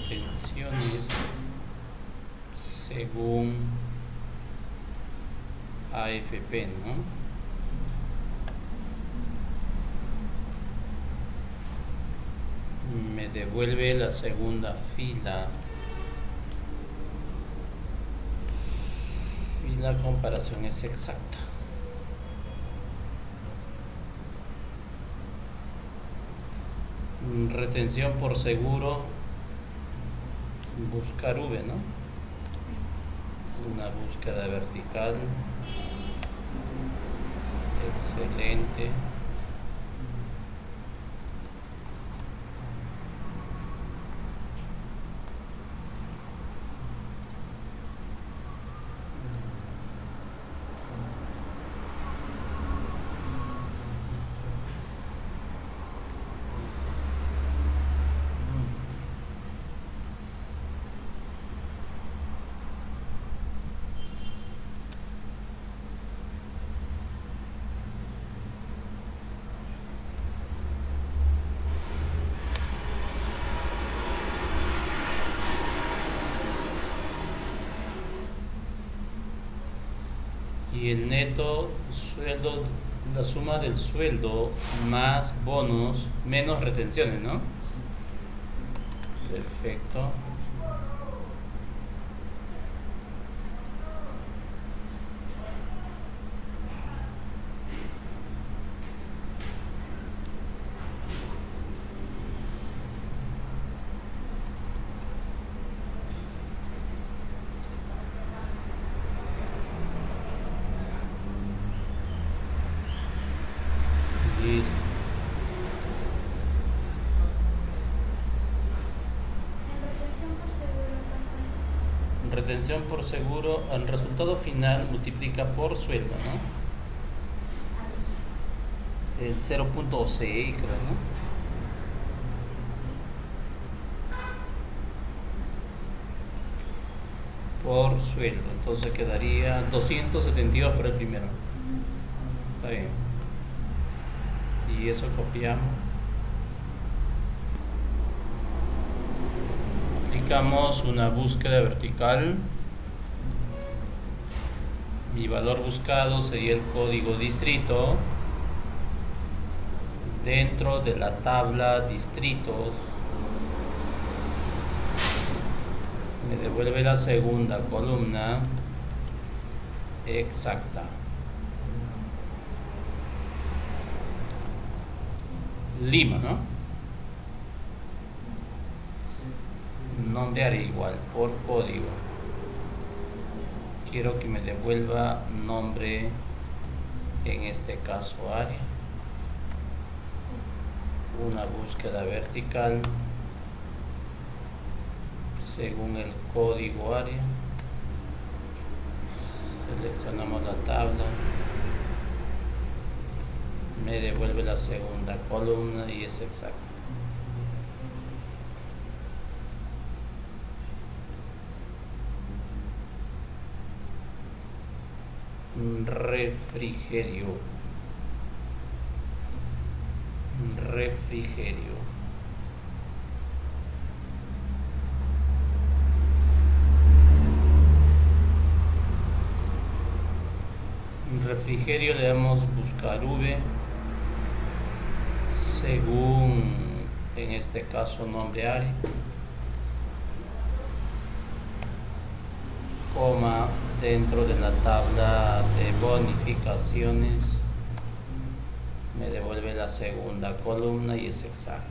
retenciones según AFP, ¿no? Me devuelve la segunda fila y la comparación es exacta. Retención por seguro, buscar V, ¿no? Una búsqueda vertical. Excelente. Y el neto sueldo, la suma del sueldo más bonos menos retenciones, ¿no? Perfecto. Listo. Retención por seguro, el resultado final multiplica por sueldo, ¿no? El 0.6, creo, ¿no? Por sueldo, entonces quedaría 272 por el primero. Está bien. Y eso copiamos. Aplicamos una búsqueda vertical. Mi valor buscado sería el código distrito. Dentro de la tabla distritos me devuelve la segunda columna exacta. Lima, ¿no? Nombre área igual por código. Quiero que me devuelva nombre, en este caso área. Una búsqueda vertical según el código área. Seleccionamos la tabla. Me devuelve la segunda columna y es exacto. Refrigerio. Refrigerio le damos buscar V según, en este caso, nombre área, coma, dentro de la tabla de bonificaciones me devuelve la segunda columna y es exacto.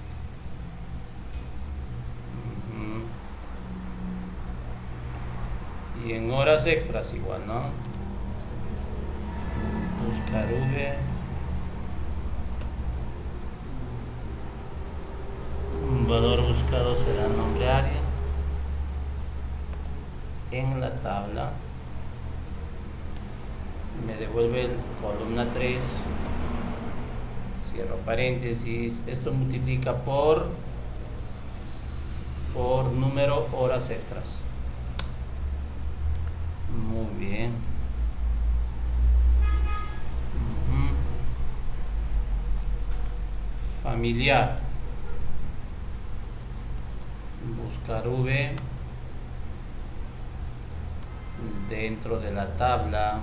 Y en horas extras igual, ¿no? Buscar V. Un valor buscado será nombre área. En la tabla me devuelve columna 3. Cierro paréntesis. Esto multiplica por número horas extras. Muy bien. Familiar. buscar V dentro de la tabla,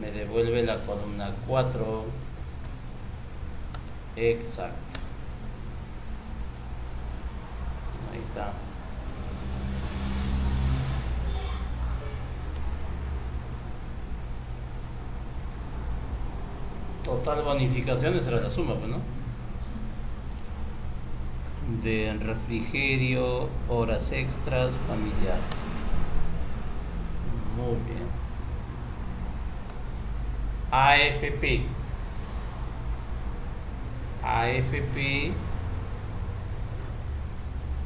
me devuelve la columna 4, exacto, ahí está. Total bonificaciones era la suma, pues, ¿no? De refrigerio, horas extras, familiar. Muy bien. AFP.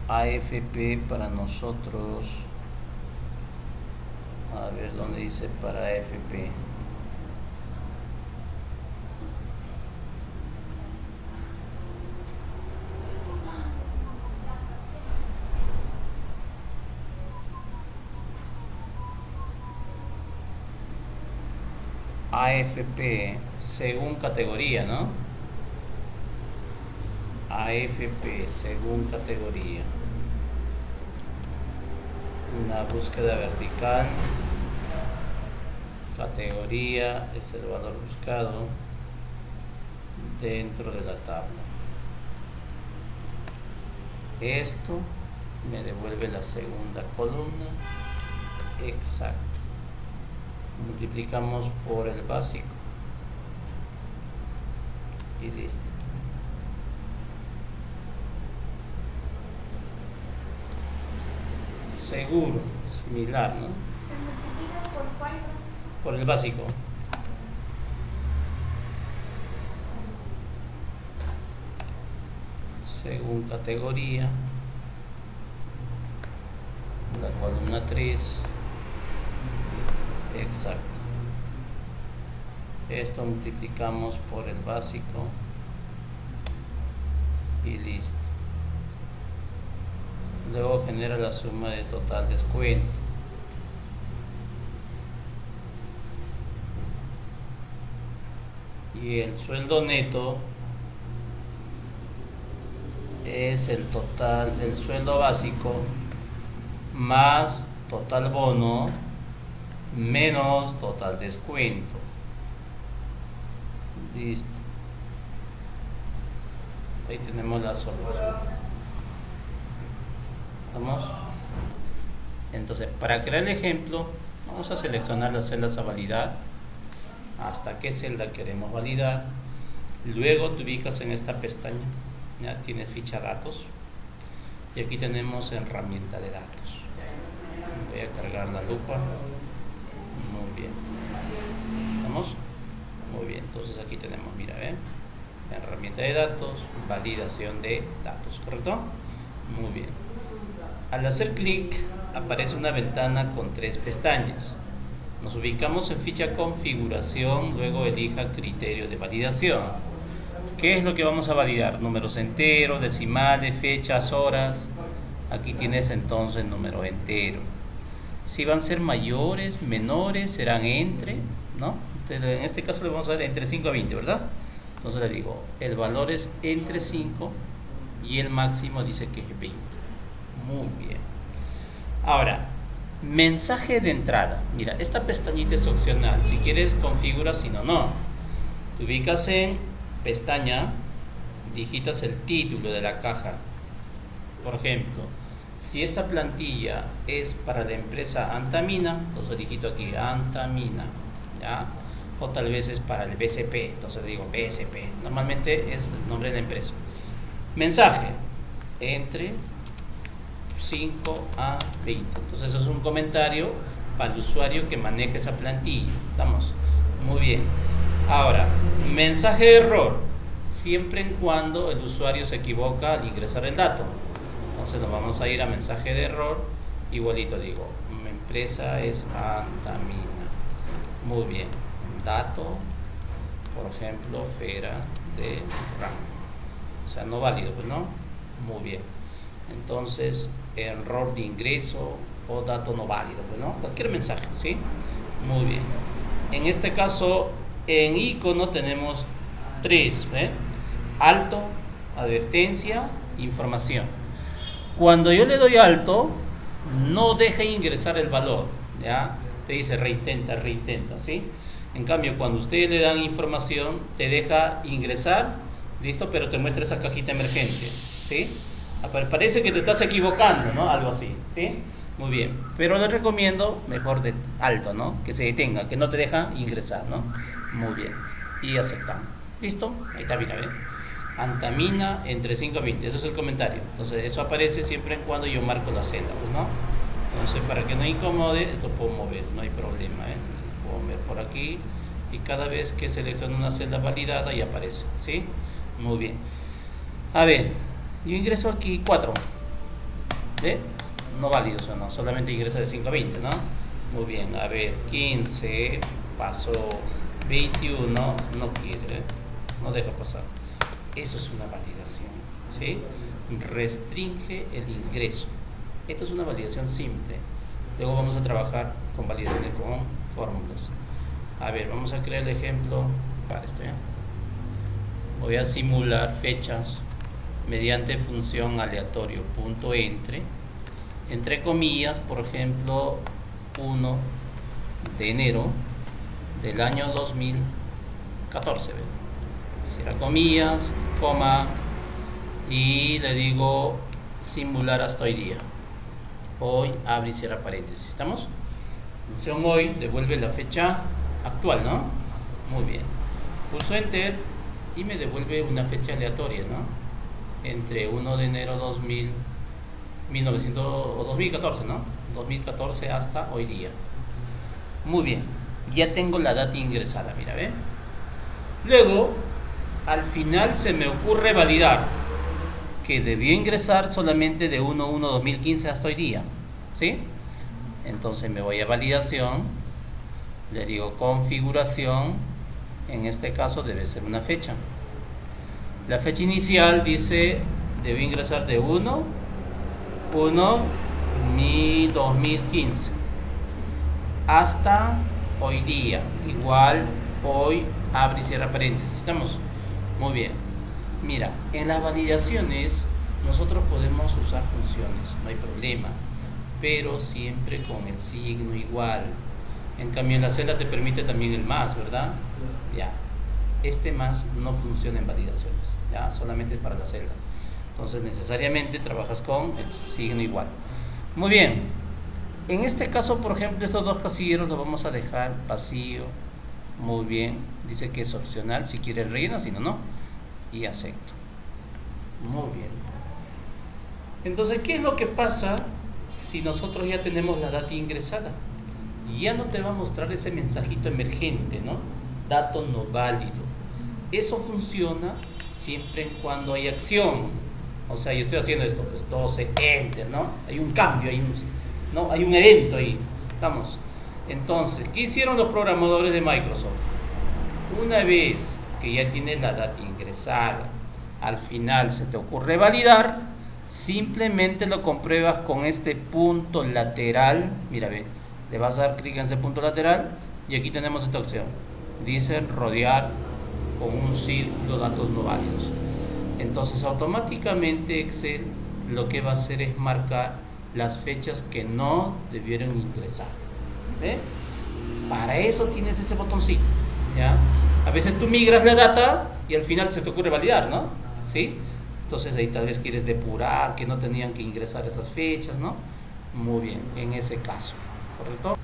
AFP para nosotros. A ver dónde dice para AFP. AFP según categoría, ¿no? AFP según categoría. Una búsqueda vertical. Categoría es el valor buscado dentro de la tabla. Esto me devuelve la segunda columna. Exacto. Multiplicamos por el básico y listo. Seguro, similar, ¿no? ¿Se multiplica por cuál? Por el básico. Según categoría, la columna 3. Exacto. Esto multiplicamos por el básico y listo. Luego genera la suma de total descuento. Y el sueldo neto es el total del sueldo básico más total bono menos total descuento. Listo. Ahí tenemos la solución. ¿Vamos? Entonces, para crear el ejemplo, vamos a seleccionar las celdas a validar. Hasta qué celda queremos validar. Luego te ubicas en esta pestaña. Ya tienes ficha datos. Y aquí tenemos herramienta de datos. Voy a cargar la lupa. Muy bien. ¿Vamos? Muy bien. Entonces aquí tenemos, mira, herramienta de datos, validación de datos, ¿correcto? Muy bien. Al hacer clic aparece una ventana con 3 pestañas. Nos ubicamos en ficha configuración, luego elija criterio de validación. ¿Qué es lo que vamos a validar? Números enteros, decimales, fechas, horas. Aquí tienes entonces número entero. Si van a ser mayores, menores, serán entre, ¿no? En este caso le vamos a dar entre 5 a 20, ¿verdad? Entonces le digo, el valor es entre 5 y el máximo dice que es 20. Muy bien. Ahora, mensaje de entrada. Mira, esta pestañita es opcional. Si quieres, configura, si no, no. Te ubicas en pestaña, digitas el título de la caja. Por ejemplo, si esta plantilla es para la empresa Antamina, entonces digito aquí Antamina, ¿ya? O tal vez es para el BCP, entonces digo BSP. Normalmente es el nombre de la empresa. Mensaje, entre 5 a 20. Entonces eso es un comentario para el usuario que maneja esa plantilla. ¿Estamos? Muy bien. Ahora, mensaje de error, siempre y cuando el usuario se equivoca al ingresar el dato. Entonces nos vamos a ir a mensaje de error, igualito digo, mi empresa es Antamina. Muy bien. Dato, por ejemplo, Fera de RAM. O sea, no válido, pues, ¿no? Muy bien. Entonces, error de ingreso o dato no válido, pues, ¿no? Cualquier mensaje, ¿sí? Muy bien. En este caso, en icono tenemos 3, ¿ven? Alto, advertencia, información. Cuando yo le doy alto, no deja ingresar el valor, ¿ya? Te dice reintenta, ¿sí? En cambio, cuando ustedes le dan información, te deja ingresar, listo, pero te muestra esa cajita emergente, ¿sí? Parece que te estás equivocando, ¿no? Algo así, ¿sí? Muy bien, pero les recomiendo mejor de alto, ¿no? Que se detenga, que no te deja ingresar, ¿no? Muy bien, y aceptamos. ¿Listo? Ahí está, mira, ¿ves? Antamina entre 5 y 20, eso es el comentario. Entonces, eso aparece siempre y cuando yo marco la celda, pues, ¿no? Entonces, para que no incomode, esto puedo mover, no hay problema, ¿eh? Puedo mover por aquí y cada vez que selecciono una celda validada ya aparece, ¿sí? Muy bien. A ver, yo ingreso aquí 4, ¿ve? No válidos o no, solamente ingresa de 5 a 20, ¿no? Muy bien, a ver, 15, pasó 21, no quiere, no deja pasar. Eso es una validación, ¿sí? Restringe el ingreso. Esto es una validación simple. Luego vamos a trabajar con validaciones con fórmulas. A ver, vamos a crear el ejemplo para esto, ¿ya? Voy a simular fechas mediante función aleatorio punto entre comillas, por ejemplo, 1 de enero del año 2014. ¿Ve? Cierra comillas, coma, y le digo simular hasta hoy día. Hoy, abre y cierra paréntesis. ¿Estamos? Función hoy devuelve la fecha actual, ¿no? Muy bien. Pulso enter y me devuelve una fecha aleatoria, ¿no? Entre 1 de enero 1900 o 2014, ¿no? 2014 hasta hoy día. Muy bien. Ya tengo la data ingresada, mira, ¿ve? Luego, al final se me ocurre validar que debió ingresar solamente de 1/1/2015 hasta hoy día, ¿sí? Entonces me voy a validación, le digo configuración, en este caso debe ser una fecha. La fecha inicial dice, debió ingresar de 1/1/2015 hasta hoy día, igual hoy, abre y cierra paréntesis. ¿Estamos? Muy bien. Mira, en las validaciones nosotros podemos usar funciones, no hay problema, pero siempre con el signo igual. En cambio en la celda te permite también el más, ¿verdad? Ya. Este más no funciona en validaciones, ya, solamente para la celda. Entonces necesariamente trabajas con el signo igual. Muy bien. En este caso, por ejemplo, estos dos casilleros los vamos a dejar vacío. Muy bien. Dice que es opcional, si quieres rellena, si no, no. Y acepto. Muy bien. Entonces, ¿qué es lo que pasa si nosotros ya tenemos la data ingresada? Ya no te va a mostrar ese mensajito emergente, ¿no? Dato no válido. Eso funciona siempre y cuando hay acción. O sea, yo estoy haciendo esto, pues 12, enter, ¿no? Hay un cambio, hay un evento ahí. ¿Estamos? Entonces, ¿qué hicieron los programadores de Microsoft? Una vez que ya tienes la data ingresada, al final se te ocurre validar, simplemente lo compruebas con este punto lateral. Mira, ve, le vas a dar clic en ese punto lateral y aquí tenemos esta opción. Dice rodear con un círculo datos no válidos. Entonces automáticamente Excel lo que va a hacer es marcar las fechas que no debieron ingresar. ¿Ve? Para eso tienes ese botoncito, ¿ya? A veces tú migras la data y al final se te ocurre validar, ¿no? ¿Sí? Entonces ahí tal vez quieres depurar que no tenían que ingresar esas fechas, ¿no? Muy bien, en ese caso, ¿correcto?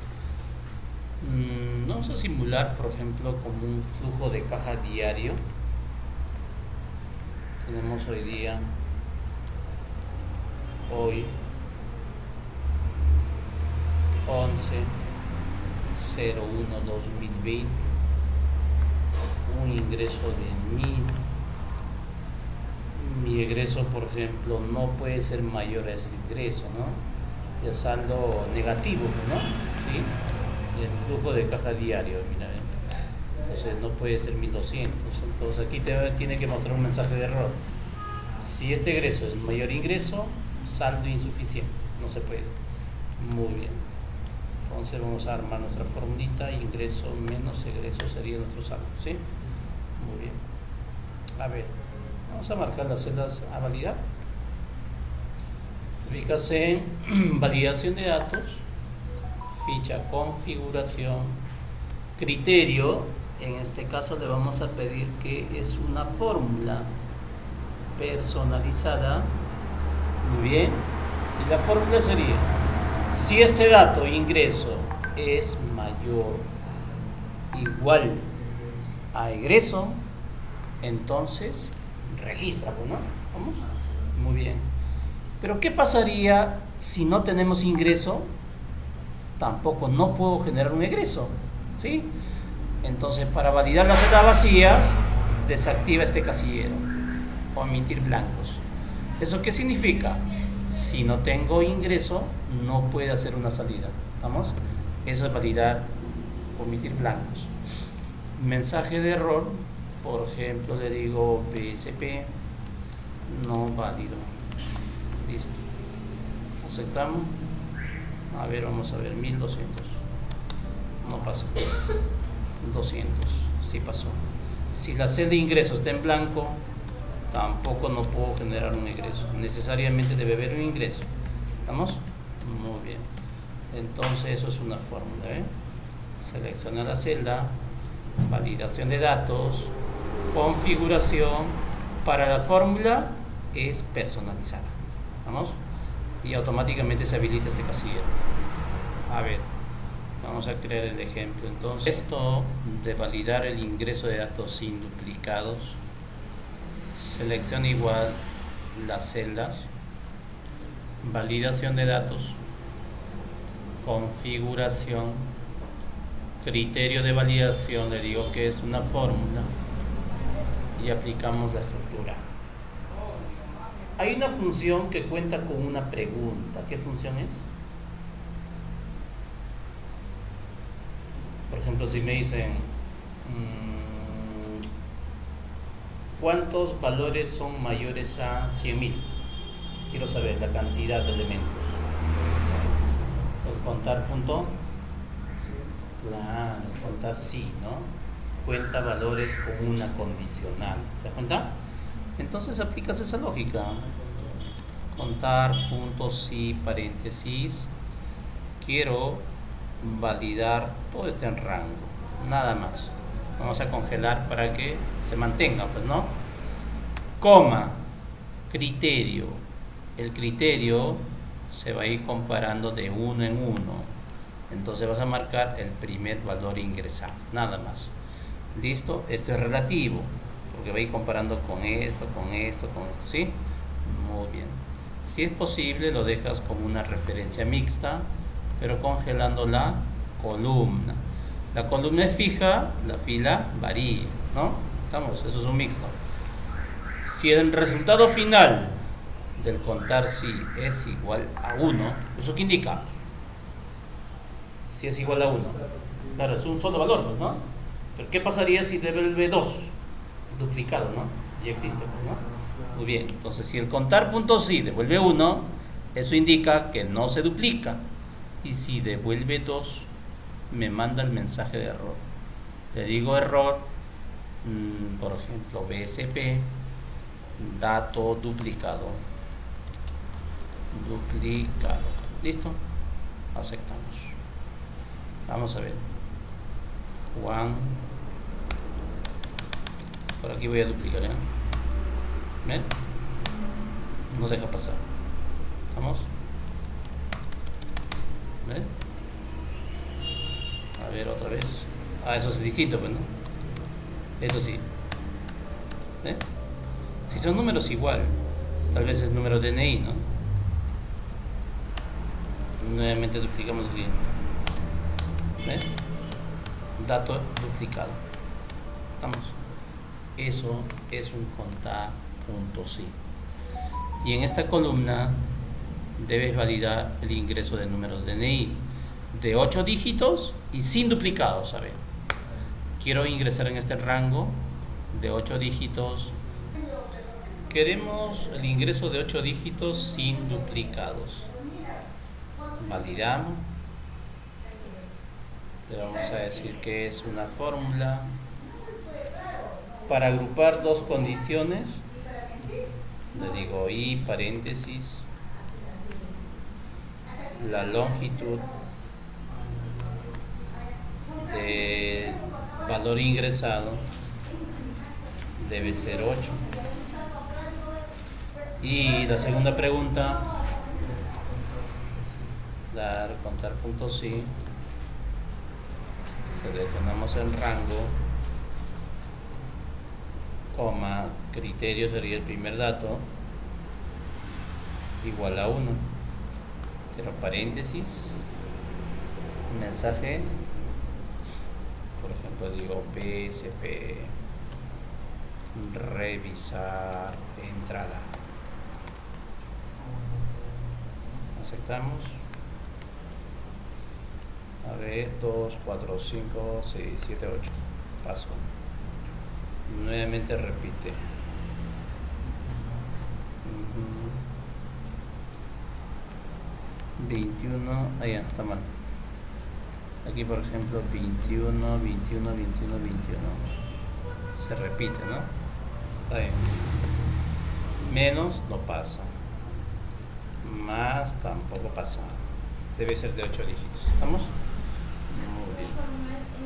Vamos a simular, por ejemplo, como un flujo de caja diario. Tenemos hoy día, hoy, 11/01/2020, un ingreso de 1000. Mi egreso, por ejemplo, no puede ser mayor a ese ingreso, ¿no? El saldo negativo, ¿no? ¿Sí? Y el flujo de caja diario, mira, entonces no puede ser 1200. Entonces aquí te tiene que mostrar un mensaje de error. Si este egreso es mayor ingreso, saldo insuficiente, no se puede. Muy bien. Entonces vamos a armar nuestra formulita, ingreso menos egreso sería nuestro saldo, ¿sí? Muy bien. A ver, Vamos a marcar las celdas a validar. Ubicas en validación de datos, ficha configuración, criterio. En este caso le vamos a pedir que es una fórmula personalizada. Muy bien. Y la fórmula sería: si este dato ingreso es mayor igual a egreso, entonces regístralo, ¿no? ¿Vamos? Muy bien. Pero ¿qué pasaría si no tenemos ingreso? Tampoco no puedo generar un egreso, ¿sí? Entonces, para validar las celdas vacías, desactiva este casillero, omitir blancos. ¿Eso qué significa? Si no tengo ingreso, no puede hacer una salida. ¿Vamos? Eso es validar, omitir blancos. Mensaje de error, por ejemplo, le digo BSP no válido. Listo. Aceptamos. A ver, vamos a ver, 1200. No pasó. 200. Sí pasó. Si la celda de ingreso está en blanco, tampoco no puedo generar un ingreso. Necesariamente debe haber un ingreso. ¿Estamos? Muy bien. Entonces eso es una fórmula. Selecciona la celda, validación de datos, configuración. Para la fórmula es personalizada. ¿Vamos? Y automáticamente se habilita este casillero. A ver, vamos a crear el ejemplo. Entonces, esto de validar el ingreso de datos sin duplicados, selecciona igual las celdas, validación de datos, configuración, criterio de validación, le digo que es una fórmula y aplicamos la estructura. Hay una función que cuenta con una pregunta. ¿Qué función es? Por ejemplo, si me dicen ¿cuántos valores son mayores a 100.000? Quiero saber la cantidad de elementos. El contar punto. Claro, contar sí, ¿no? Cuenta valores con una condicional. ¿Te das cuenta? Entonces aplicas esa lógica. Contar punto sí paréntesis. Quiero validar todo este en rango. Nada más. Vamos a congelar para que se mantenga, pues, ¿no? Coma. Criterio. El criterio se va a ir comparando de uno en uno. Entonces vas a marcar el primer valor ingresado. Nada más. ¿Listo? Esto es relativo, porque va a ir comparando con esto, ¿sí? Muy bien. Si es posible, lo dejas como una referencia mixta, pero congelando la columna. La columna es fija, la fila varía, ¿no? Estamos, eso es un mixto. Si el resultado final del contar sí es igual a 1, ¿eso qué indica? Si es igual a 1. Claro, es un solo valor, ¿no? Pero ¿qué pasaría si devuelve 2? Duplicado, ¿no? Ya existe, ¿no? Muy bien, entonces si el contar punto sí devuelve 1, eso indica que no se duplica. Y si devuelve 2, me manda el mensaje de error. Le digo error, por ejemplo, BSP, dato duplicado. Duplicado. ¿Listo? Aceptamos. Vamos a ver. Juan. Por aquí voy a duplicar, ¿ven? No deja pasar. ¿Vamos? ¿Ven? A ver otra vez. Eso es distinto, pues, ¿no? Eso sí. ¿Ven? Si son números igual, tal vez es número DNI, ¿no? Nuevamente duplicamos aquí. ¿Ven? Dato duplicado. Vamos. Eso es un contar punto sí. Y en esta columna debes validar el ingreso de números DNI de 8 dígitos y sin duplicados. A ver, quiero ingresar en este rango de 8 dígitos. Queremos el ingreso de 8 dígitos sin duplicados. Validamos. Le vamos a decir que es una fórmula para agrupar dos condiciones le digo I paréntesis, la longitud del valor ingresado debe ser 8. Y la segunda pregunta, dar, contar puntos sí, seleccionamos el rango, coma, criterio sería el primer dato, igual a 1, cierro paréntesis, mensaje, por ejemplo digo PSP, revisar entrada, aceptamos. A ver, 2, 4, 5, 6, 7, 8. Paso. Nuevamente repite. 21. Ahí está mal. Aquí, por ejemplo, 21, 21, 21, 21. Se repite, ¿no? Está bien. Menos no pasa. Más tampoco pasa. Debe ser de 8 dígitos. ¿Estamos?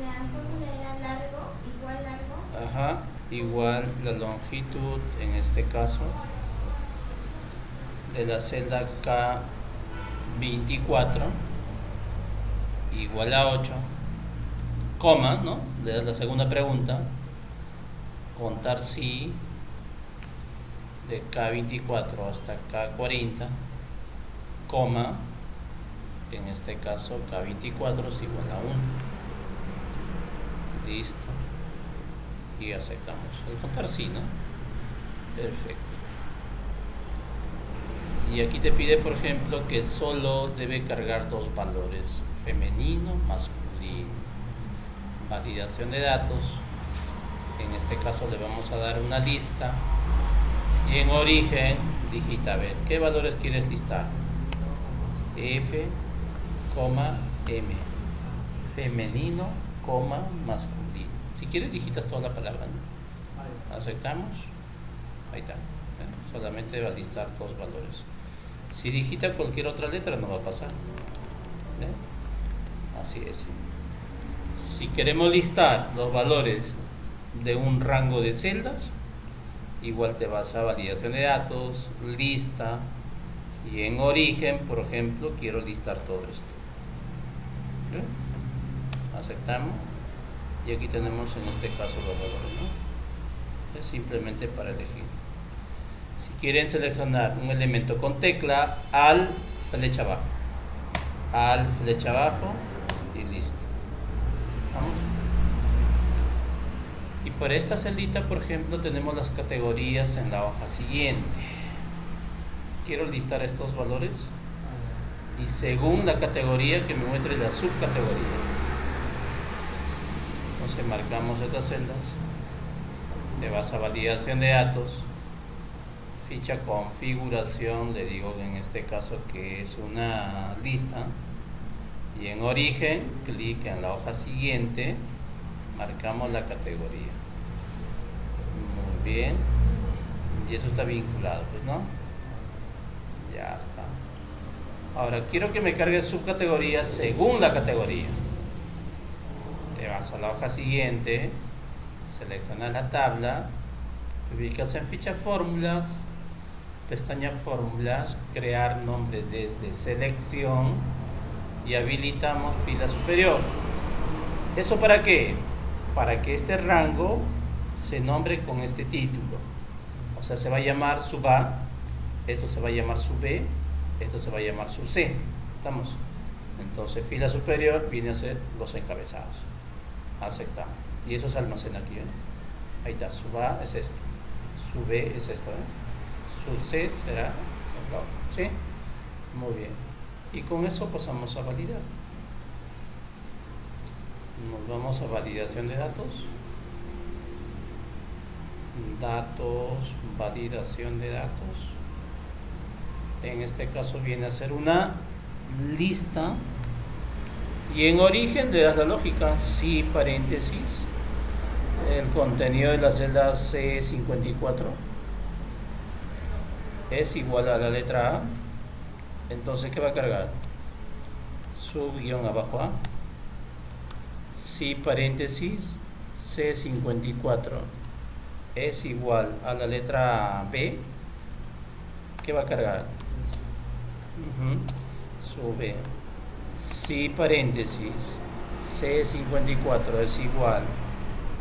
La fórmula era largo, igual largo. Ajá, igual la longitud, en este caso, de la celda K24, igual a 8, coma, ¿no? Le das la segunda pregunta, contar si de K24 hasta K40, coma, en este caso K24 es igual a 1. Listo. Y aceptamos. El contar sí, ¿no? Perfecto. Y aquí te pide, por ejemplo, que solo debe cargar dos valores, femenino, masculino. Validación de datos. En este caso le vamos a dar una lista. Y en origen, digita, a ver, ¿qué valores quieres listar? F, M. Femenino, masculino. Si quieres digitas toda la palabra, ¿no? Aceptamos. Ahí está. Solamente va a listar dos valores. Si digita cualquier otra letra no va a pasar. Así es. Si queremos listar los valores de un rango de celdas, igual te vas a validación de datos, lista, y en origen, por ejemplo, quiero listar todo esto. Aceptamos. Y aquí tenemos en este caso los valores, ¿no? Es simplemente para elegir. Si quieren seleccionar un elemento con tecla, al flecha abajo. Al flecha abajo y listo. Vamos. Y para esta celita, por ejemplo, tenemos las categorías en la hoja siguiente. Quiero listar estos valores y según la categoría que me muestre la subcategoría. Entonces marcamos estas celdas, le vas a validación de datos, ficha configuración, le digo en este caso que es una lista, y en origen, clic en la hoja siguiente, marcamos la categoría. Muy bien, y eso está vinculado, pues, ¿no? Ya está. Ahora quiero que me cargue subcategorías según la categoría. Te vas a la hoja siguiente, seleccionas la tabla, te ubicas en ficha fórmulas, pestaña fórmulas, crear nombre desde selección y habilitamos fila superior. ¿Eso para qué? Para que este rango se nombre con este título. O sea, se va a llamar sub A, esto se va a llamar sub B, esto se va a llamar sub C. ¿Estamos? Entonces fila superior viene a ser los encabezados. Aceptamos. Y eso se almacena aquí. Ahí está. Sub A es esto. Sub B es esto. Sub C será la otra. ¿Sí? Muy bien. Y con eso pasamos a validar. Nos vamos a validación de datos. Datos, validación de datos. En este caso viene a ser una lista. Y en origen le das la lógica, sí, paréntesis, el contenido de la celda C54, es igual a la letra A. Entonces, ¿qué va a cargar? Sub guión abajo A. Si paréntesis C54 es igual a la letra B, ¿qué va a cargar? Sub B. Si paréntesis C54 es igual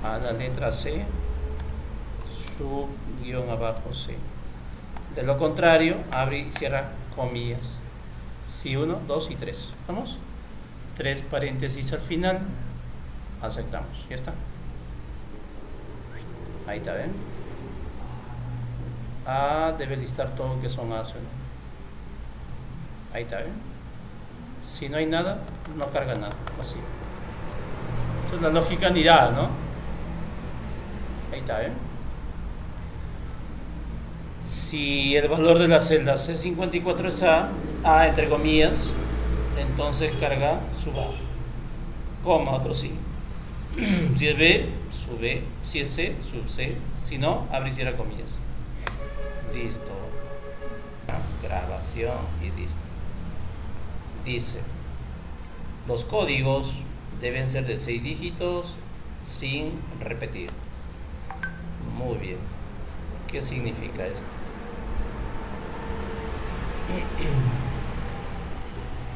a la letra C, sub guión abajo C. De lo contrario, abre y cierra comillas. Si 1, 2 y 3. ¿Vamos? 3 paréntesis al final. Aceptamos. Ya está. Ahí está, ¿ven? A debe listar todo que son A's, ¿no? Ahí está, ¿ven? Si no hay nada, no carga nada. Así. Esa es la lógica nidada, ¿no? Ahí está, ¿ven? Si el valor de la celda C54 es A entre comillas, entonces carga sub A, coma, otro sí. Si es B, sub B. Si es C, sub C. Si no, abre y cierra comillas. Listo. Grabación y listo. Dice, los códigos deben ser de 6 dígitos sin repetir. Muy bien. ¿Qué significa esto?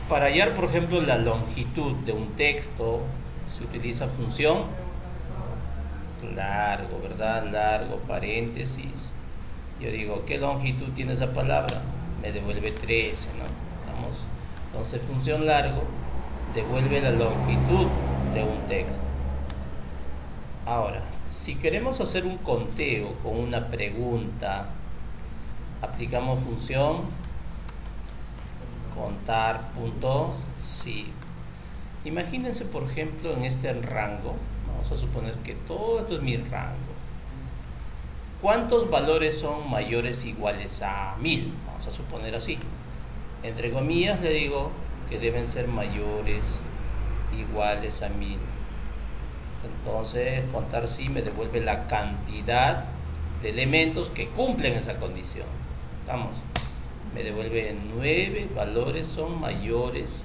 Para hallar, por ejemplo, la longitud de un texto, se utiliza función largo, ¿verdad? Largo, paréntesis. Yo digo, ¿qué longitud tiene esa palabra? Me devuelve 13, ¿no? ¿Estamos? Entonces, función largo devuelve la longitud de un texto. Ahora, si queremos hacer un conteo con una pregunta, aplicamos función contar.si. Imagínense, por ejemplo, en este rango, vamos a suponer que todo esto es mi rango. ¿Cuántos valores son mayores o iguales a 1000? Vamos a suponer así. Entre comillas le digo que deben ser mayores o iguales a 1000. Entonces, contar si me devuelve la cantidad de elementos que cumplen esa condición. ¿Estamos? Me devuelve 9 valores son mayores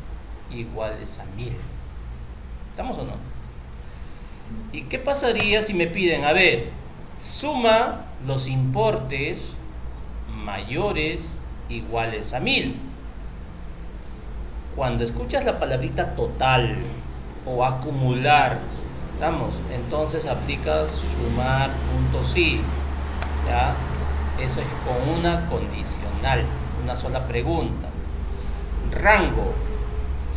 o iguales a 1000. ¿Estamos o no? ¿Y qué pasaría si me piden, a ver, suma los importes mayores o iguales a 1000? Cuando escuchas la palabrita total o acumular, ¿estamos? Entonces aplicas sumar.si, ¿ya? Eso es con una condicional, una sola pregunta. Rango,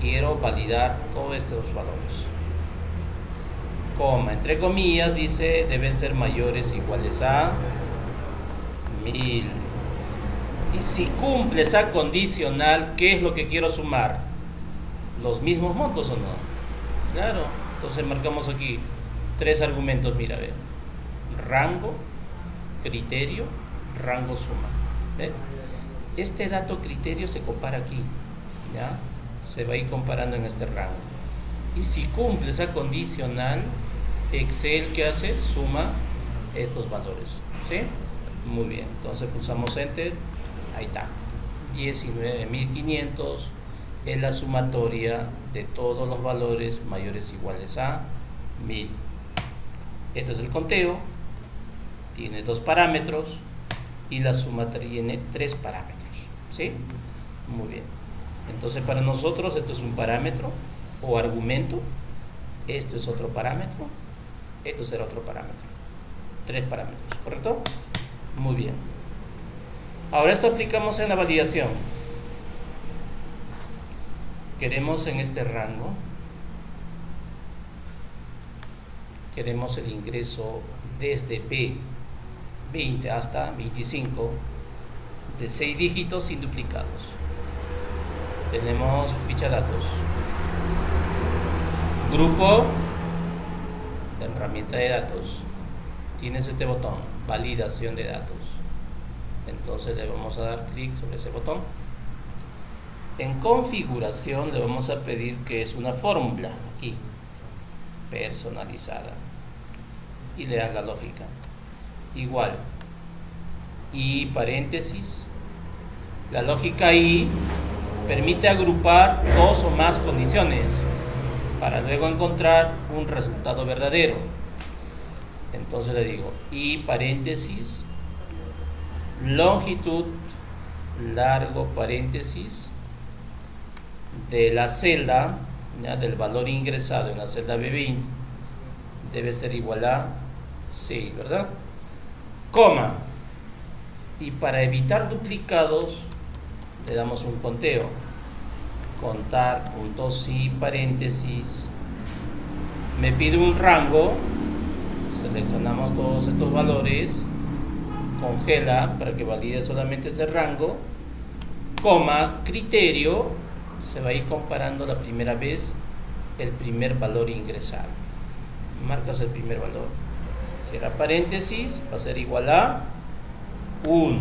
quiero validar todos estos valores. Coma, entre comillas, dice, deben ser mayores o iguales a 1000. Y si cumple esa condicional, ¿qué es lo que quiero sumar? ¿Los mismos montos o no? Claro. Entonces marcamos aquí 3 argumentos, mira, ve. Rango, criterio, rango suma. ¿Ve? Este dato criterio se compara aquí, ¿ya? Se va a ir comparando en este rango. Y si cumple esa condicional, Excel, ¿qué hace? Suma estos valores, ¿sí? Muy bien, entonces pulsamos Enter, ahí está. 19.500 es la sumatoria de todos los valores mayores o iguales a 1000. Esto es el conteo, tiene 2 parámetros y la suma tiene 3 parámetros, ¿sí? Muy bien. Entonces para nosotros esto es un parámetro o argumento, esto es otro parámetro, esto será otro parámetro. 3 parámetros, ¿correcto? Muy bien. Ahora esto aplicamos en la validación. Queremos en este rango, queremos el ingreso desde B20 hasta 25 de 6 dígitos sin duplicados. Tenemos ficha datos, grupo, herramienta de datos. Tienes este botón, validación de datos. Entonces le vamos a dar clic sobre ese botón. En configuración le vamos a pedir que es una fórmula aquí, personalizada, y le das la lógica igual y paréntesis La lógica ahí permite agrupar dos o más condiciones para luego encontrar un resultado verdadero. Entonces le digo, y paréntesis, longitud, largo paréntesis, de la celda, ¿ya? Del valor ingresado en la celda B20 debe ser igual a 6, ¿verdad? Coma. Y para evitar duplicados, le damos un conteo. Contar, punto sí, paréntesis. Me pide un rango. Seleccionamos todos estos valores. Congela para que valide solamente este rango. Coma, criterio. Se va a ir comparando la primera vez el primer valor ingresado. Marcas el primer valor. Cierra paréntesis, va a ser igual a 1.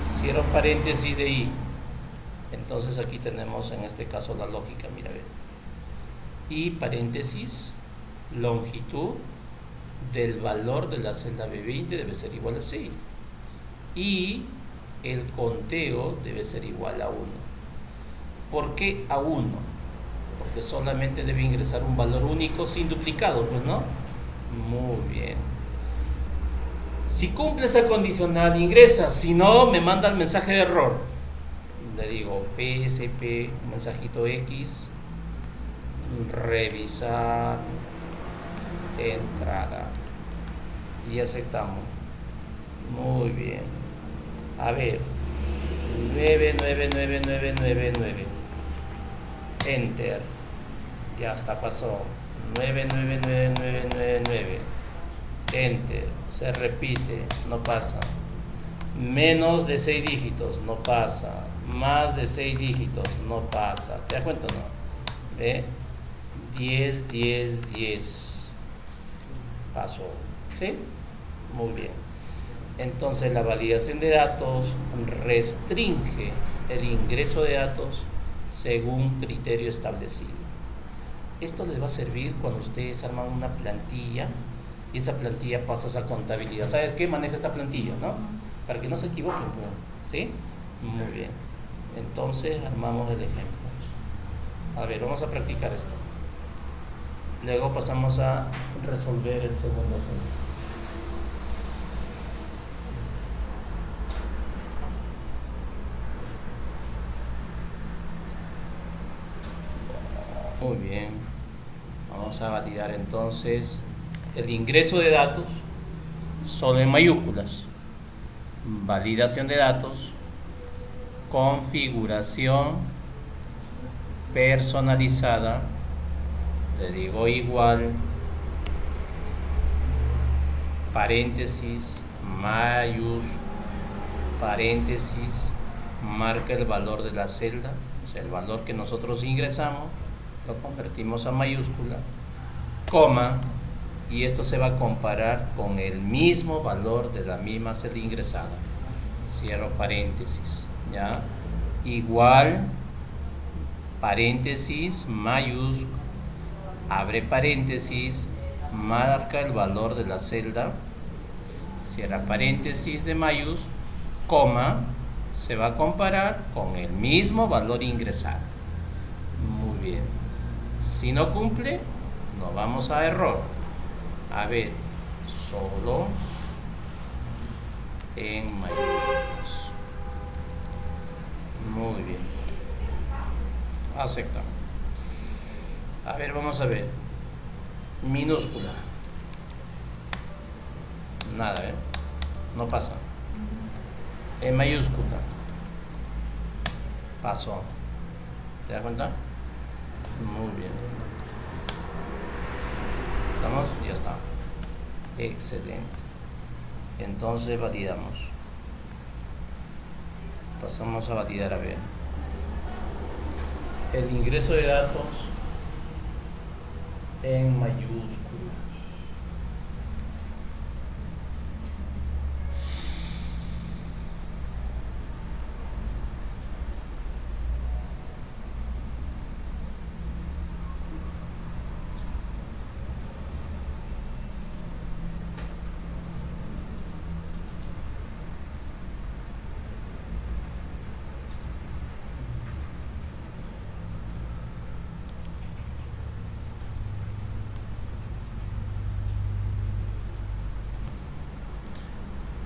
Cierro paréntesis de ahí. Entonces aquí tenemos en este caso la lógica, mira, ve. Y paréntesis, longitud del valor de la celda B20 debe ser igual a 6. Y el conteo debe ser igual a 1. ¿Por qué a 1? Porque solamente debe ingresar un valor único sin duplicado, pues, ¿no? Muy bien. Si cumple esa condicional, ingresa. Si no, me manda el mensaje de error. Le digo PSP, mensajito X, revisar, entrada. Y aceptamos. Muy bien. A ver, 99999. Enter. Ya está, pasó. 99999. Enter. Se repite, no pasa. Menos de 6 dígitos, no pasa. Más de 6 dígitos, no pasa. ¿Te das cuenta o no? ¿Ve? 10, 10, 10. Pasó. ¿Sí? Muy bien. Entonces la validación de datos restringe el ingreso de datos según criterio establecido. Esto les va a servir cuando ustedes arman una plantilla y esa plantilla pasas a contabilidad. ¿Sabes qué maneja esta plantilla, no? Para que no se equivoquen, ¿sí? Muy bien. Entonces armamos el ejemplo. A ver, vamos a practicar esto. Luego pasamos a resolver el segundo ejemplo. Muy bien. Vamos a validar entonces el ingreso de datos solo en mayúsculas. Validación de datos, configuración personalizada, le digo igual, paréntesis, mayúscula, paréntesis, marca el valor de la celda, o sea, el valor que nosotros ingresamos, lo convertimos a mayúscula, coma, y esto se va a comparar con el mismo valor de la misma celda ingresada. Cierro paréntesis, ¿ya? Igual, paréntesis, mayúscula, abre paréntesis, marca el valor de la celda, cierra paréntesis de mayúscula, coma, se va a comparar con el mismo valor ingresado. Muy bien. Si no cumple, nos vamos a error. A ver, solo en mayúsculas. Muy bien. Aceptamos. A ver, vamos a ver. Minúscula. Nada, ¿eh? No pasa. En mayúscula. Pasó. ¿Te das cuenta? Muy bien. ¿Estamos? Ya está. Excelente. Entonces validamos. Pasamos a validar, a ver. El ingreso de datos en mayúsculas.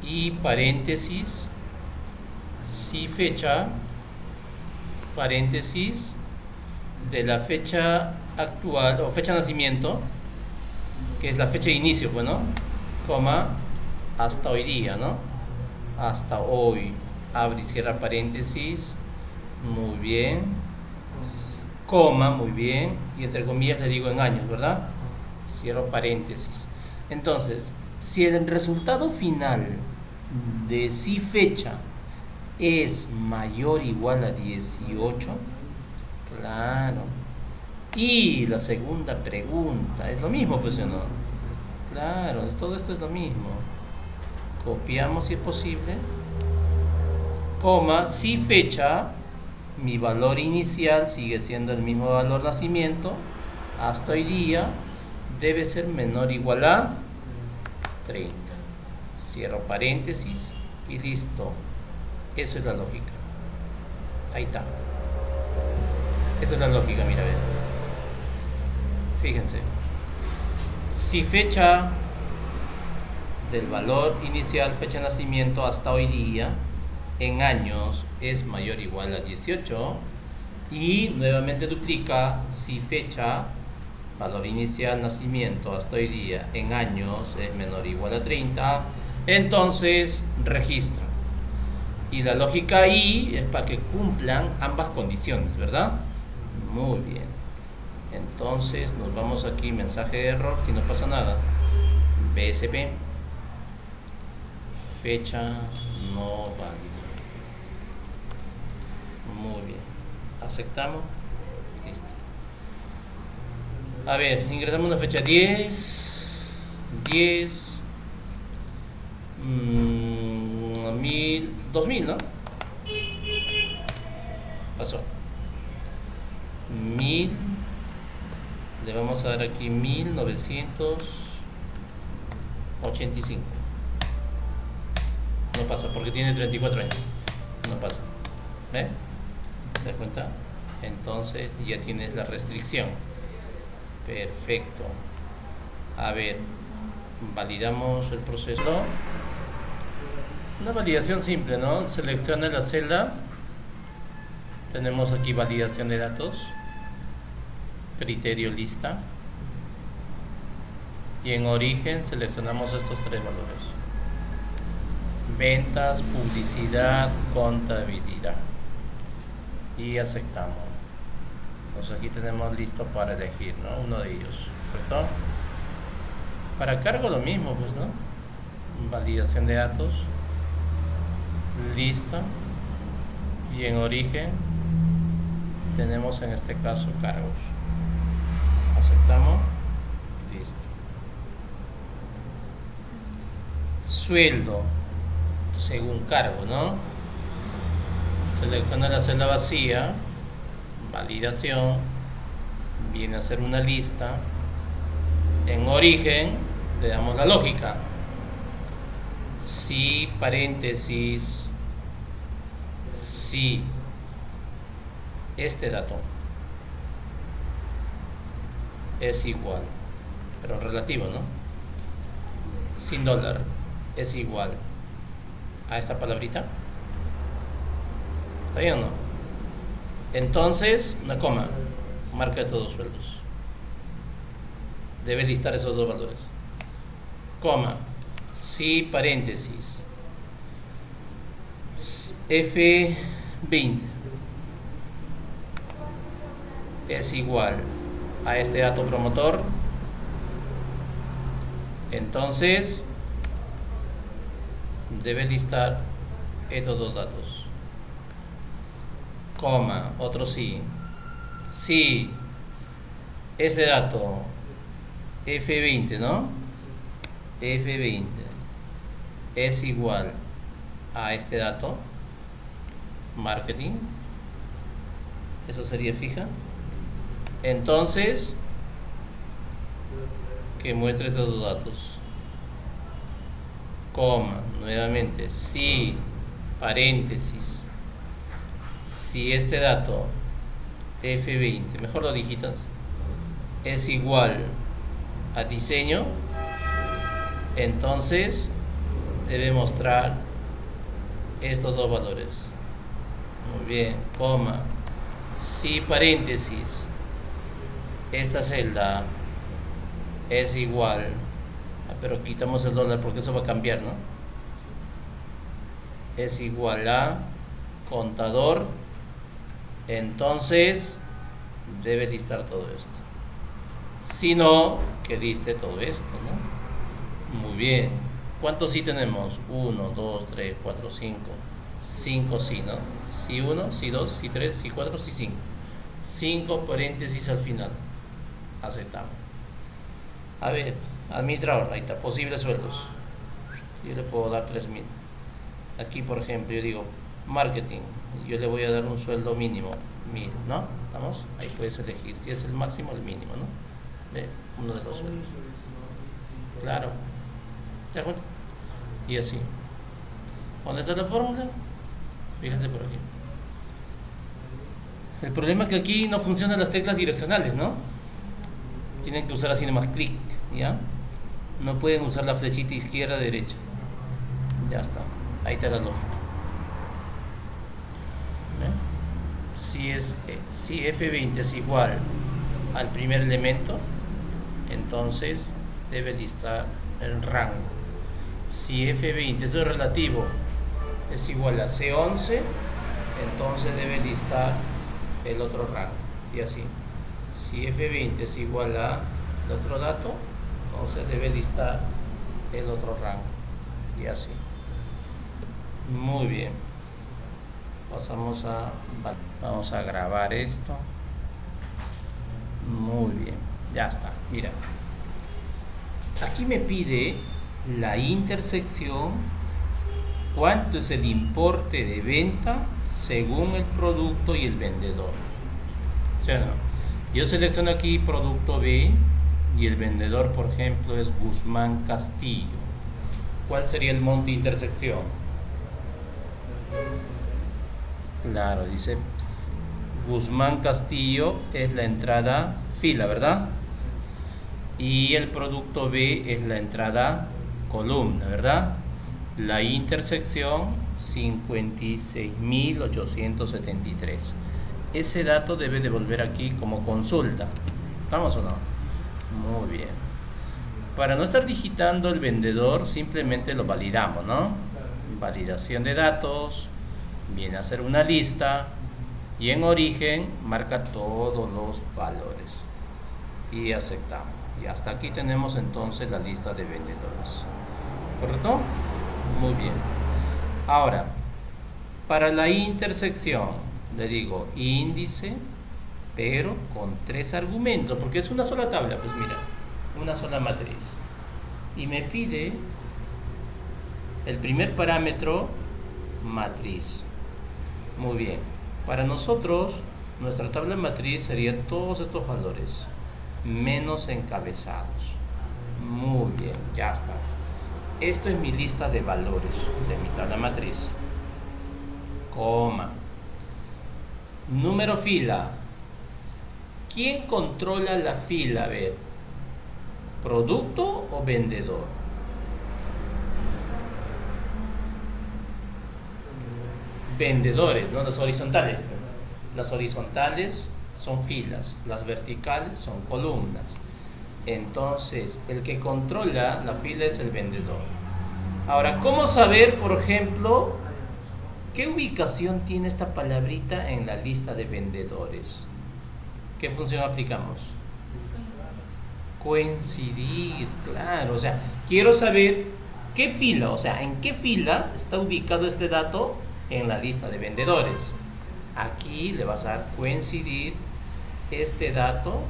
y paréntesis, si fecha, paréntesis, de la fecha actual o fecha de nacimiento, que es la fecha de inicio, pues, ¿no? Coma, hasta hoy día, ¿no? Hasta hoy, abre y cierra paréntesis, muy bien, coma, muy bien, y entre comillas le digo en años, ¿verdad? Cierro paréntesis. Entonces, si el resultado final de si fecha es mayor o igual a 18, claro. Y la segunda pregunta, es lo mismo, pues, ¿no? Claro, todo esto es lo mismo. Copiamos si es posible, coma, si fecha, mi valor inicial sigue siendo el mismo valor nacimiento, hasta hoy día debe ser menor o igual a 30. Cierro paréntesis y listo. Eso es la lógica. Ahí está. Esto es la lógica, mira, ven. Fíjense. Si fecha del valor inicial, fecha de nacimiento hasta hoy día, en años es mayor o igual a 18, y nuevamente duplica si fecha, valor inicial, nacimiento hasta hoy día, en años es menor o igual a 30, entonces registra. Y la lógica ahí es para que cumplan ambas condiciones, ¿verdad? Muy bien. Entonces nos vamos aquí, mensaje de error, si no pasa nada. BSP, fecha no válida. Muy bien. Aceptamos. Listo. A ver, ingresamos una fecha 2000, ¿no? Pasó. 1000. Le vamos a dar aquí 1985. No pasa porque tiene 34 años. No pasa. ¿Ve? ¿Se da cuenta? Entonces ya tienes la restricción. Perfecto. A ver, validamos el proceso. Una validación simple, ¿no? Selecciona la celda. Tenemos aquí validación de datos. Criterio lista. Y en origen seleccionamos estos tres valores: ventas, publicidad, contabilidad. Y aceptamos. Entonces aquí tenemos listo para elegir, ¿no? Uno de ellos, ¿correcto? Para cargo lo mismo, pues, ¿no? Validación de datos, lista, y en origen tenemos en este caso cargos. Aceptamos, listo. Sueldo según cargo, ¿no? Selecciona la celda vacía, validación, viene a ser una lista. En origen le damos la lógica: si paréntesis, si este dato es igual, pero relativo, ¿no? $100 es igual a esta palabrita. ¿Está bien o no? Entonces, una coma, marca de todos sueldos. Debe listar esos dos valores. Coma, si paréntesis, F20 es igual a este dato promotor, entonces debe listar estos dos datos. Coma, otro si este dato F20, ¿no? F20 es igual a este dato, marketing, eso sería fija, entonces que muestre estos dos datos. Coma, nuevamente, si paréntesis, si este dato F20, mejor lo digitas, es igual a diseño, entonces debe mostrar estos dos valores. Muy bien, coma. Si paréntesis, esta celda es igual, pero quitamos el dólar porque eso va a cambiar, ¿no? Es igual a contador, entonces debe listar todo esto. Si no, que liste todo esto, ¿no? Muy bien. ¿Cuántos sí tenemos? 1, 2, 3, 4, 5. 5 sí, ¿no? Sí 1, sí 2, sí 3, sí 4, sí 5. 5 paréntesis al final. Aceptamos. A ver, administrador, ahí está, posibles sueldos. Yo le puedo dar 3.000. Aquí, por ejemplo, yo digo marketing. Yo le voy a dar un sueldo mínimo, 1.000, ¿no? ¿Estamos? Ahí puedes elegir si es el máximo o el mínimo, ¿no? De uno de los sueldos. Claro. ¿Te das cuenta? Y así. ¿Dónde está la fórmula? Fíjense por aquí. El problema es que aquí no funcionan las teclas direccionales, ¿no? Tienen que usar así nomás clic, ¿ya? No pueden usar la flechita izquierda, derecha. Ya está. Ahí está la lógica. Si F20 es igual al primer elemento, entonces debe listar el rango. Si F20, eso es relativo, es igual a C11, entonces debe listar el otro rango. Y así. Si F20 es igual a el otro dato, entonces debe listar el otro rango. Y así. Muy bien. Vamos a grabar esto. Muy bien. Ya está. Mira. Aquí me pide la intersección. ¿Cuánto es el importe de venta según el producto y el vendedor? ¿Sí o no? Yo selecciono aquí producto B y el vendedor, por ejemplo, es Guzmán Castillo. ¿Cuál sería el monto de intersección? Claro, dice Guzmán Castillo es la entrada fila, ¿verdad? Y el producto B es la entrada columna, ¿verdad? La intersección 56.873. Ese dato debe devolver aquí como consulta. ¿Vamos o no? Muy bien. Para no estar digitando el vendedor, simplemente lo validamos, ¿no? Validación de datos, viene a ser una lista y en origen marca todos los valores. Y aceptamos. Y hasta aquí tenemos entonces la lista de vendedores. ¿Correcto? Muy bien. Ahora, para la intersección, le digo índice, pero con 3 argumentos, porque es una sola tabla, pues mira, una sola matriz. Y me pide el primer parámetro, matriz. Muy bien. Para nosotros, nuestra tabla matriz sería todos estos valores, menos encabezados. Muy bien, ya está. Esto es mi lista de valores de mi tabla matriz. Coma. Número fila. ¿Quién controla la fila? A ver, ¿producto o vendedor? Vendedores, no las horizontales. Las horizontales son filas, las verticales son columnas. Entonces, el que controla la fila es el vendedor. Ahora, ¿cómo saber, por ejemplo, qué ubicación tiene esta palabrita en la lista de vendedores? ¿Qué función aplicamos? Coincidir, claro. O sea, quiero saber qué fila, o sea, en qué fila está ubicado este dato en la lista de vendedores. Aquí le vas a dar coincidir este dato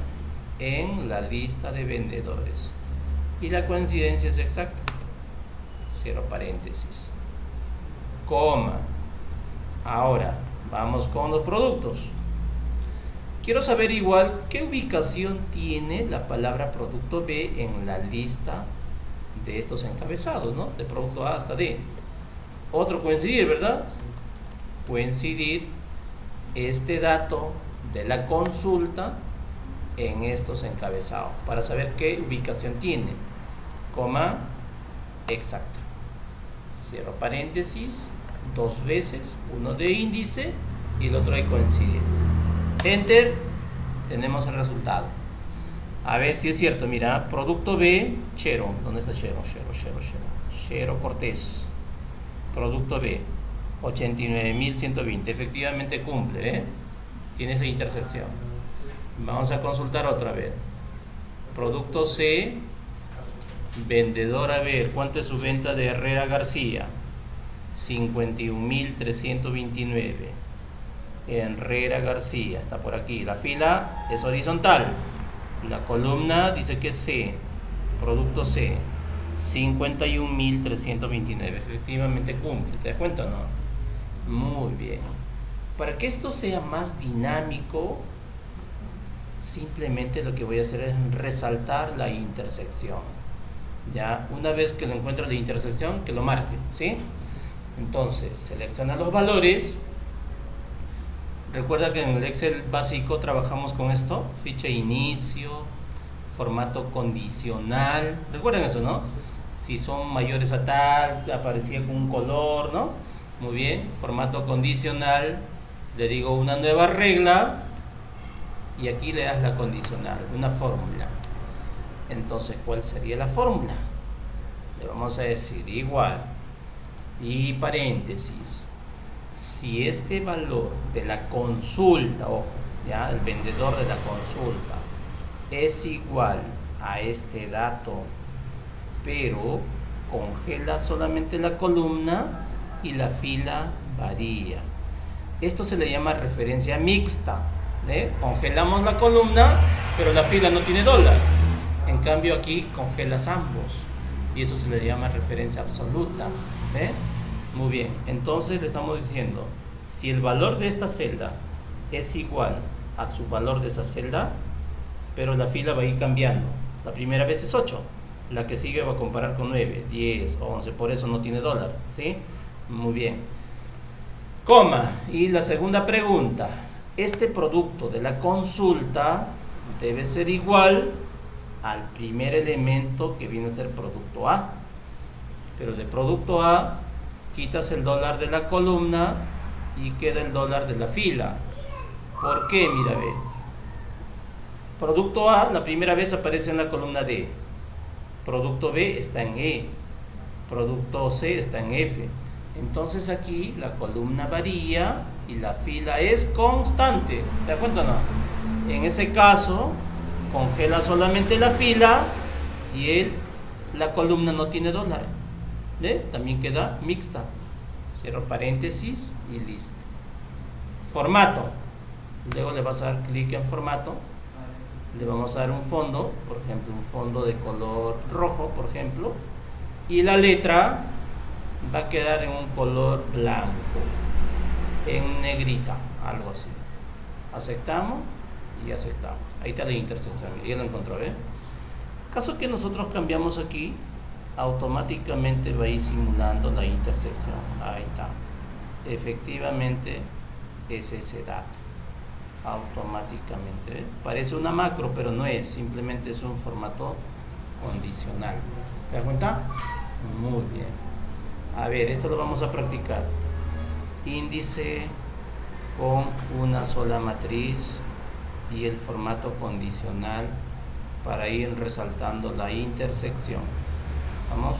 en la lista de vendedores. Y la coincidencia es exacta. Cierro paréntesis. Coma. Ahora, vamos con los productos. Quiero saber igual qué ubicación tiene la palabra producto B en la lista de estos encabezados, ¿no? De producto A hasta D. Otro coincidir, ¿verdad? Coincidir este dato de la consulta en estos encabezados para saber qué ubicación tiene, coma exacta. cierro paréntesis, dos veces, uno de índice y el otro de coincide. Enter, tenemos el resultado. A ver si es cierto, mira, producto B, Chero, ¿dónde está Chero? Chero Cortés, producto B, 89.120, efectivamente cumple, ¿eh? Tienes la intersección. Vamos a consultar otra vez. Producto C, vendedor, a ver, ¿cuánto es su venta de Herrera García? 51.329. Herrera García, está por aquí. La fila es horizontal. La columna dice que es C, producto C, 51.329. Efectivamente cumple, ¿te das cuenta o no? Muy bien. Para que esto sea más dinámico, simplemente lo que voy a hacer es resaltar la intersección. Ya, una vez que lo encuentre la intersección, que lo marque, ¿sí? Entonces, selecciona los valores. Recuerda que en el Excel básico trabajamos con esto, ficha inicio, formato condicional. ¿Recuerdan eso, no? Si son mayores a tal, aparecía con un color, ¿no? Muy bien, formato condicional. Le digo una nueva regla y aquí le das la condicional, una fórmula. Entonces, ¿cuál sería la fórmula? Le vamos a decir igual y paréntesis. Si este valor de la consulta, ojo, ya, el vendedor de la consulta es igual a este dato, pero congela solamente la columna y la fila varía. Esto se le llama referencia mixta, ¿eh? Congelamos la columna, pero la fila no tiene dólar. En cambio aquí congelas ambos y eso se le llama referencia absoluta, ¿eh? Muy bien, entonces le estamos diciendo, si el valor de esta celda es igual a su valor de esa celda, pero la fila va a ir cambiando. La primera vez es 8, la que sigue va a comparar con 9, 10, 11, por eso no tiene dólar, ¿sí? Muy bien. Coma, y la segunda pregunta, este producto de la consulta debe ser igual al primer elemento que viene a ser producto A, pero de producto A quitas el dólar de la columna y queda el dólar de la fila. ¿Por qué? Mira, ve. Producto A la primera vez aparece en la columna D. Producto B está en E. Producto C está en F. Entonces aquí la columna varía y la fila es constante. ¿Te das cuenta o no? En ese caso, congela solamente la fila y la columna no tiene dólar. ¿Ve? También queda mixta. Cierro paréntesis y listo. Formato. Luego le vas a dar clic en formato. Le vamos a dar un fondo, por ejemplo, un fondo de color rojo, por ejemplo. Y la letra va a quedar en un color blanco, en negrita, algo así. Aceptamos y aceptamos. Ahí está la intersección. Ya lo encontró, ¿eh? Caso que nosotros cambiamos aquí, automáticamente va a ir simulando la intersección. Ahí está. Efectivamente es ese dato. Automáticamente, ¿eh? Parece una macro, pero no es. Simplemente es un formato condicional. ¿Te das cuenta? Muy bien. A ver, esto lo vamos a practicar. Índice con una sola matriz y el formato condicional para ir resaltando la intersección. Vamos.